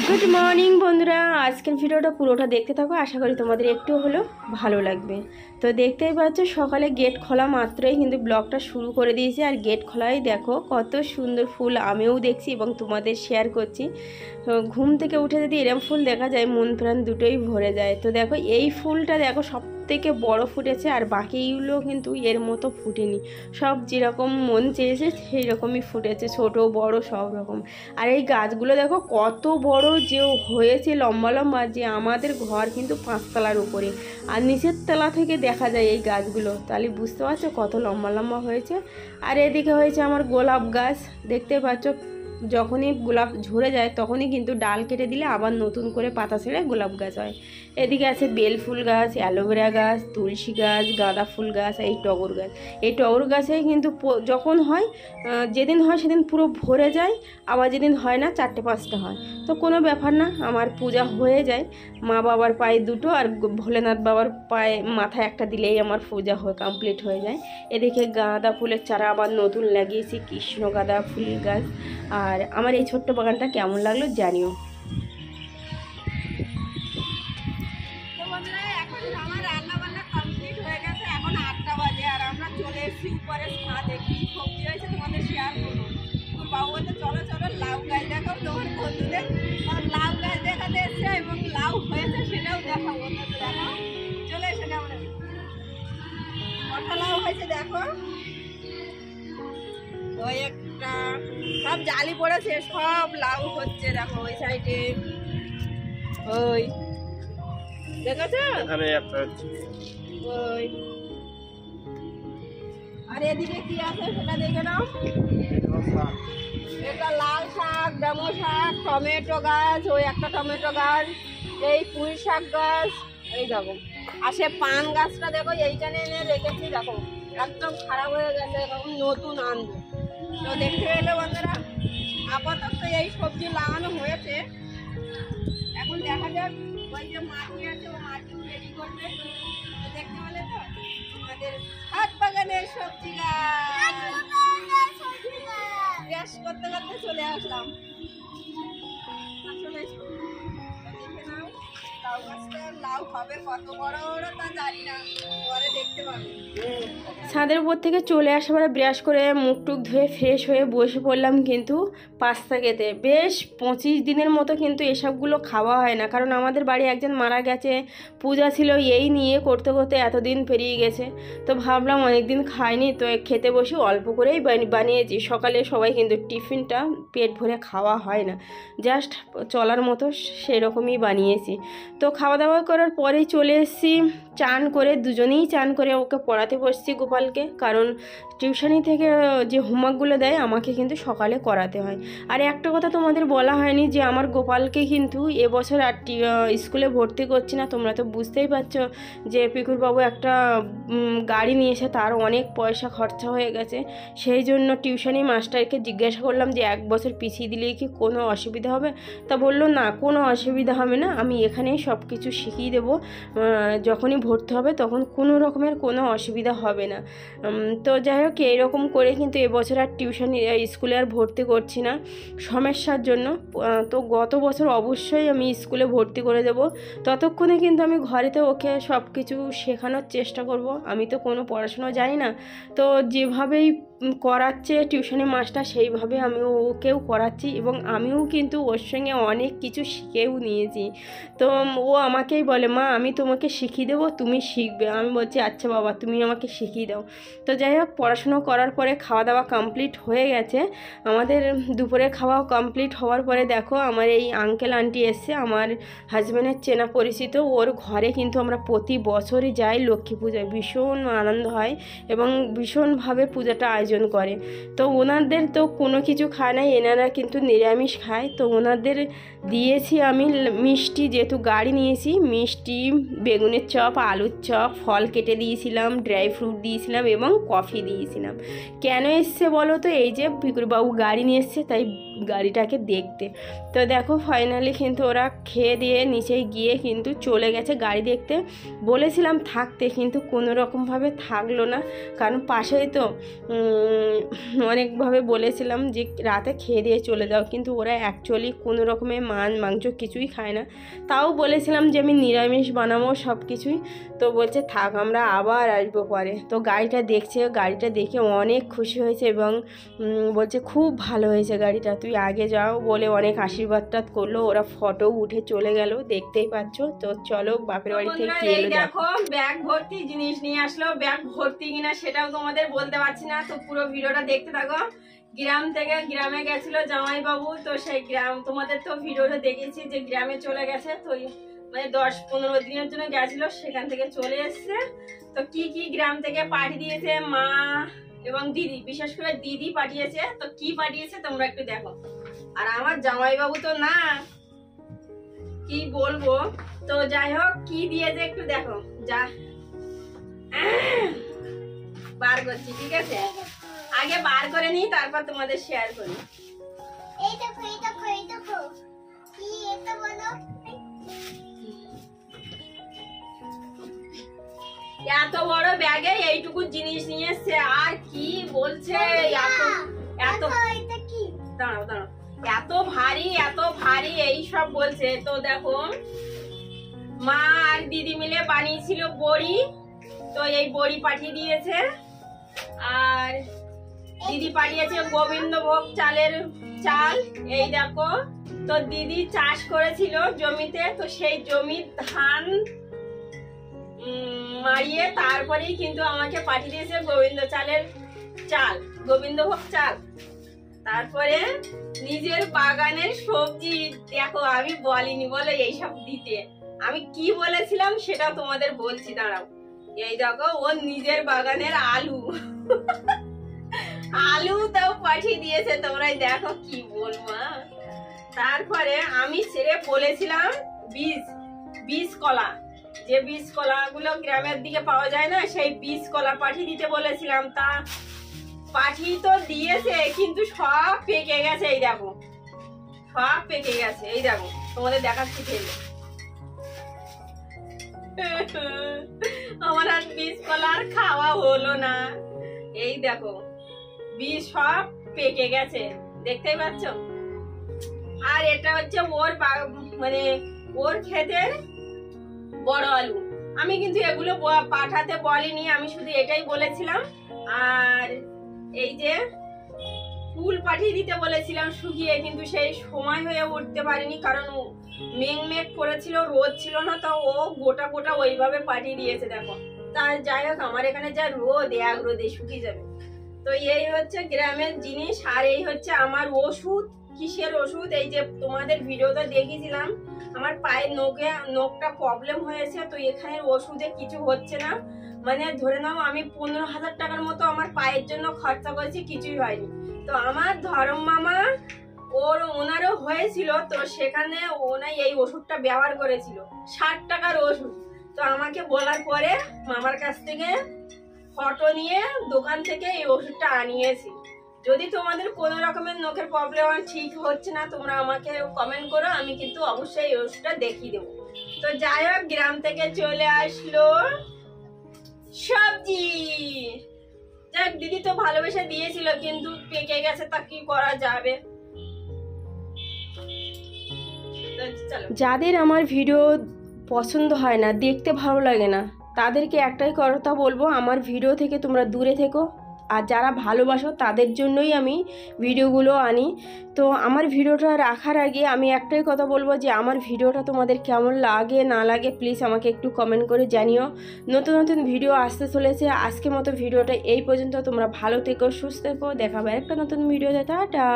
Good morning বন্ধুরা, আজকের ভিডিওটা পুরোটা দেখতে থাকো। আশা করি তোমাদের একটু হলেও ভালো লাগবে। তো দেখতেই পাচ্ছ, সকালে গেট খোলা মাত্রই কিন্তু ব্লগটা শুরু করে দিয়েছি। আর গেট খোলাই দেখো কত সুন্দর ফুল আমিও দেখছি এবং তোমাদের শেয়ার করছি। তো ঘুম থেকে উঠে যদি এরম ফুল দেখা যায়, মন প্রাণ দুটোই ভরে যায়। তো দেখো এই ফুলটা দেখো সব থেকে বড় ফুটেছে, আর বাকিগুলো কিন্তু এর মতো ফুটেনি। সব যেরকম মন চেয়েছে সেই রকমই ফুটেছে, ছোট বড় সব রকম। আর এই গাছগুলো দেখো কত বড় যে হয়েছে, লম্বা লম্বা, যে আমাদের ঘর কিন্তু 5 তলার উপরে, আর নিচের তলা থেকে দেখা যায় এই গাছগুলো। তাহলে বুঝতে পারছো কত লম্বা লম্বা হয়েছে। আর এদিকে হয়েছে আমার গোলাপ গাছ, দেখতে পাচ্ছ যখনই গোলাপ ঝরে যায় তখনই কিন্তু ডাল কেটে দিলে আবার নতুন করে পাতা ছেড়ে গোলাপ গাছ হয়। এদিকে আছে বেল ফুল গাছ, অ্যালোভেরা গাছ, তুলসী গাছ, গাঁদা ফুল গাছ, এই টগর গাছ। এই টগর গাছে কিন্তু যখন হয়, যেদিন হয় সেদিন পুরো ভরে যায়, আবার যেদিন হয় না 4-5টা হয়। তো কোনো ব্যাপার না, আমার পূজা হয়ে যায়। মা বাবার পায়ে 2টো আর ভোলেনাথ বাবার পায়ে মাথায় একটা দিলেই আমার পূজা কমপ্লিট হয়ে যায়। এদিকে গাঁদা ফুলের চারা আবার নতুন লাগিয়েছি, কৃষ্ণ গাঁদা ফুল গাছ। আর আমার এই ছোট্ট বাগানটা কেমন লাগলো জানিও। এখন আমার রান্না বান্না কমপ্লিট হয়ে গেছে, এখন 8টা বাজে। আর আমরা চলে এসেছি উপরে ছাদে। কি সবজি হয়েছে তোমাদের শেয়ার করবো। তোর বাবু বলতে চলো চলো লাউ গাছ দেখাও তোমার বন্ধুদের। আর লাউ গাছ দেখাতে এসছে এবং লাউ হয়েছে সেটাও দেখাবো। দেখাও, চলে এসে আমরা কটা লাউ হয়েছে দেখো। ওই একটা সব জালি পড়েছে, সব লাউ হচ্ছে দেখো ওই সাইডে। ওই দেখেছো এখানে একটা আছে ওই। আর এদিকে কি আছে সেটা দেখে নাও। এটা লাল শাক, ডামো শাক, টমেটো গাছ, ওই একটা টমেটো গাছ, এই পুঁই শাক গাছ, এই দেখো। আর সে পান গাছটা দেখো এইখানে এনে রেখেছি, দেখো একদম খারাপ হয়ে গেছে, এখন নতুন আনবো। তো দেখতে পেলে বন্ধুরা, আপাতত এই সবজি লাগানো হয়েছে। এখন দেখা যাক ওই যে মাটি আছে, ও মাটি রেডি করবে। তো দেখতে পেলে তো আমাদের হাত বাগানের সবজি গাছ। গ্যাস করতে করতে চলে আসলাম। চলে এসো, দেখে নাও লাউ গাছটা। লাউ হবে কত বড় বড় তা জানি না, পরে দেখতে পাবে। ছাদের উপর থেকে চলে আসার ব্রাশ করে মুখ টুক ধুয়ে ফ্রেশ হয়ে বসে পড়লাম কিন্তু পাস্তা খেতে। বেশ 25 দিনের মতো কিন্তু এসবগুলো খাওয়া হয় না, কারণ আমাদের বাড়ি একজন মারা গেছে, পূজা ছিল, এই নিয়ে করতে করতে এতদিন পেরিয়ে গেছে। তো ভাবলাম অনেক দিন খাইনি, তো খেতে বসে অল্প করেই বানিয়েছি। সকালে সবাই কিন্তু টিফিনটা পেট ভরে খাওয়া হয় না, জাস্ট চলার মতো সেরকমই বানিয়েছি। তো খাওয়া দাওয়া করার পরেই চলে এসেছি চান করে, দুজনেই চান করে ওকে পড়াতে বসছি গোপালকে। কারণ টিউশনি থেকে যে হোমওয়ার্কগুলো দেয় আমাকে কিন্তু সকালে করাতে হয়। আর একটা কথা তোমাদের বলা হয়নি যে আমার গোপালকে কিন্তু এবছর আর স্কুলে ভর্তি করছি না। তোমরা তো বুঝতেই পারছো যে পিকুরবাবু একটা গাড়ি নিয়েছে, তার অনেক পয়সা খরচা হয়ে গেছে। সেই জন্য টিউশনি মাস্টারকে জিজ্ঞাসা করলাম যে 1 বছর পিছিয়ে দিলে কি কোনো অসুবিধা হবে? তা বললো না, কোনো অসুবিধা হবে না, আমি এখানেই সব কিছু শিখিয়ে দেবো, যখনই ভর্তি হবে তখন কোনো রকমের কোনো অসুবিধা হবে না। তো যাই হোক, এইরকম করে কিন্তু এবছর আর টিউশন স্কুলে আর ভর্তি করছি না সমস্যার জন্য। তো গত বছর অবশ্যই আমি স্কুলে ভর্তি করে দেব। ততক্ষণে কিন্তু আমি ঘরেতে ওকে সব কিছু শেখানোর চেষ্টা করব। আমি তো কোনো পড়াশোনা জানি না, তো যেভাবেই করাচ্ছে টিউশনি মাস্টার সেইভাবে আমি ওকেও করাচ্ছি, এবং আমিও কিন্তু ওর সঙ্গে অনেক কিছু শিখেও নিয়েছি। তো ও আমাকেই বলে, মা আমি তোমাকে শিখিয়ে দেবো, তুমি শিখবে। আমি বলছি আচ্ছা বাবা, তুমি আমাকে শিখিয়ে দাও। তো যাই হোক, পড়াশুনো করার পরে খাওয়া দাওয়া কমপ্লিট হয়ে গেছে আমাদের। দুপুরে খাওয়া কমপ্লিট হওয়ার পরে দেখো আমার এই আঙ্কেল আন্টি এসছে, আমার হাজব্যান্ডের চেনা পরিচিত। ওর ঘরে কিন্তু আমরা প্রতি বছরই যাই লক্ষ্মী পূজায়, ভীষণ আনন্দ হয় এবং ভীষণভাবে পূজাটা আয়োজন করে। তো ওনাদের তো কোনো কিছু খায় না, এনারা কিন্তু নিরামিষ খায়। তো ওনাদের দিয়েছি আমি মিষ্টি, যেহেতু গাড়ি নিয়েছি, মিষ্টি, বেগুনের চপ, আলুর চপ, ফল কেটে দিয়েছিলাম, ড্রাই ফ্রুট দিয়েছিলাম এবং কফি দিয়েছিলাম। কেন এসছে বলো তো? এই যে পিকুরবাবু গাড়ি নিয়ে এসছে, তাই গাড়িটাকে দেখতে। তো দেখো ফাইনালি কিন্তু ওরা খেয়ে দিয়ে নিচে গিয়ে কিন্তু চলে গেছে গাড়ি দেখতে। বলেছিলাম থাকতে, কিন্তু কোনো রকমভাবে থাকলো না, কারণ পাশেই তো অনেকভাবে বলেছিলাম যে রাতে খেয়ে দিয়ে চলে যাও, কিন্তু ওরা অ্যাকচুয়ালি কোনো রকমের মাংস কিছুই খায় না। তাও বলেছিলাম যে আমি নিরামিষ বানাবো সব কিছুই, তো বলছে থাক আমরা আবার আসবো পরে। তো গাড়িটা দেখছে, গাড়িটা দেখে অনেক খুশি হয়েছে এবং বলছে খুব ভালো হয়েছে গাড়িটা, তুই আগে যাও বলে অনেক আশীর্বাদ করলো। ওরা ফটো উঠে চলে গেল, দেখতেই পাচ্ছ। তো চলো বাপের বাড়ি থেকে কি এলো দেখো, ব্যাগ ভর্তি জিনিস নিয়ে আসলো। ব্যাগ ভর্তি কিনা সেটাও তোমাদের বলতে পারছি না, তো পুরো ভিডিওটা দেখতে থাকো। গ্রাম থেকে গ্রামে গেছিল জামাইবাবু, তো সেই গ্রাম তোমাদের তো ভিডিওটা দেখেছি যে গ্রামে চলে গেছে, তো মানে 10-15 দিনের জন্য গেছিল, সেখান থেকে চলে এসছে। তো কি কি গ্রাম থেকে পাঠিয়ে দিয়েছে মা এবং দিদি, বিশেষ করে দিদি পাঠিয়েছে। তো কি পাঠিয়েছে তোমরা একটু দেখো। আর আমার জামাইবাবু তো না, কি বলবো। তো যাই হোক কি দিয়েছে একটু দেখো। যা বার করছি, ঠিক আছে, আগে বার করে নিই তারপর তোমাদের শেয়ার করি। এই দেখো এই দেখো এই দেখো, কি এটা বলো? এত বড় ব্যাগে এইটুকু জিনিস নিয়ে এসছে, আর কি বলছে এত এটা কি? দাঁড়াও দাঁড়াও, এত ভারী এই সব বলছে। তো দেখো মা আর দিদি মিলে বানিয়েছিল বড়ি, তো এই বড়ি পাঠিয়ে দিয়েছে। আর দিদি পাঠিয়েছে গোবিন্দভোগ চালের চাল, এই দেখো। তো দিদি চাষ করেছিল জমিতে, তো সেই জমির ধান মারিয়ে তারপরেই কিন্তু আমাকে পাঠিয়ে দিয়েছে গোবিন্দভোগ চাল। তারপরে নিজের বাগানের সবজি দেখো, আমি বলিনি বলে এইসব দিতে, আমি কি বলেছিলাম সেটা তোমাদের বলছি, দাঁড়াও। এই দেখো ওর নিজের বাগানের আলু তাও পাঠিয়ে দিয়েছে, তোমরাই দেখো কি বলবো। তারপরে আমি ছেড়ে বলেছিলাম বীজ কলা, যে বীজ কলাগুলো গ্রামের দিকে পাওয়া যায় না, সেই বীজ কলা পাঠিয়ে দিতে বলেছিলাম। তা পাঠিয়ে তো দিয়েছে, কিন্তু সব পেকে গেছে। এই দেখো সব পেকে গেছে, এই দেখো তোমাদের দেখাচ্ছি ফেলে। আমার আর বীজ কলার খাওয়া হলো না। এই দেখো বীজ সব পেকে গেছে, দেখতেই পাচ্ছ। আর এটা হচ্ছে ওর মানে ওর ক্ষেতের বড় আলু। আমি কিন্তু এগুলো পাঠাতে বলিনি, আমি শুধু এটাই বলেছিলাম। আর এই যে ফুল পাঠিয়ে দিতে বলেছিলাম শুকিয়ে, কিন্তু সেই সময় হয়ে উঠতে পারিনি, কারণ মেঘ পড়েছিল, রোদ ছিল না, তো ও গোটা গোটা ওইভাবে পাঠিয়ে দিয়েছে দেখো। তার যাই হোক, আমার এখানে যা রোদ, এক রোদে শুকিয়ে যাবে। তো এই হচ্ছে গ্রামের জিনিস। আর এই হচ্ছে আমার ওষুধ। কিসের ওষুধ? এই যে তোমাদের ভিডিওতে দেখিয়েছিলাম আমার পায়ের নখটা প্রবলেম হয়েছে, তো এখানে ওষুধে কিছু হচ্ছে না। মানে ধরে নাও আমি 15,000 টাকার মতো আমার পায়ের জন্য খরচা করেছি, কিছুই হয়নি। তো আমার ধর্ম মামা ওনারও হয়েছিল, তো সেখানে ওনাই এই ওষুধটা ব্যবহার করেছিল, 60 টাকার ওষুধ। তো আমাকে বলার পরে মামার কাছ থেকে ফটো নিয়ে দোকান থেকে এই ওষুধটা আনিয়েছি। যদি তোমাদের কোনো রকমের নখের প্রবলেম ঠিক হচ্ছে না, তোমরা আমাকে কমেন্ট করো, আমি কিন্তু অবশ্যই এই ওষুধটা দেখিয়ে দেবো। তো যাই হোক, গ্রাম থেকে চলে আসলো সবজি। যাক, দিদি তো ভালোবেসে দিয়েছিল, কিন্তু পেকে গেছে, তা কি করা যাবে। যাদের আমার ভিডিও পছন্দ হয় না, দেখতে ভালো লাগে না, তাদেরকে একটাই কথা বলবো, আমার ভিডিও থেকে তোমরা দূরে থেকো। আর যারা ভালোবাসো তাদের জন্যই আমি ভিডিওগুলো আনি। তো আমার ভিডিওটা রাখার আগে আমি একটাই কথা বলবো যে আমার ভিডিওটা তোমাদের কেমন লাগে না লাগে প্লিজ আমাকে একটু কমেন্ট করে জানিও। নতুন নতুন ভিডিও আসতে চলেছে। আজকের মতো ভিডিওটা এই পর্যন্ত। তোমরা ভালো থেকো, সুস্থ থেকো, দেখাবে একটা নতুন ভিডিওতে। টাটা।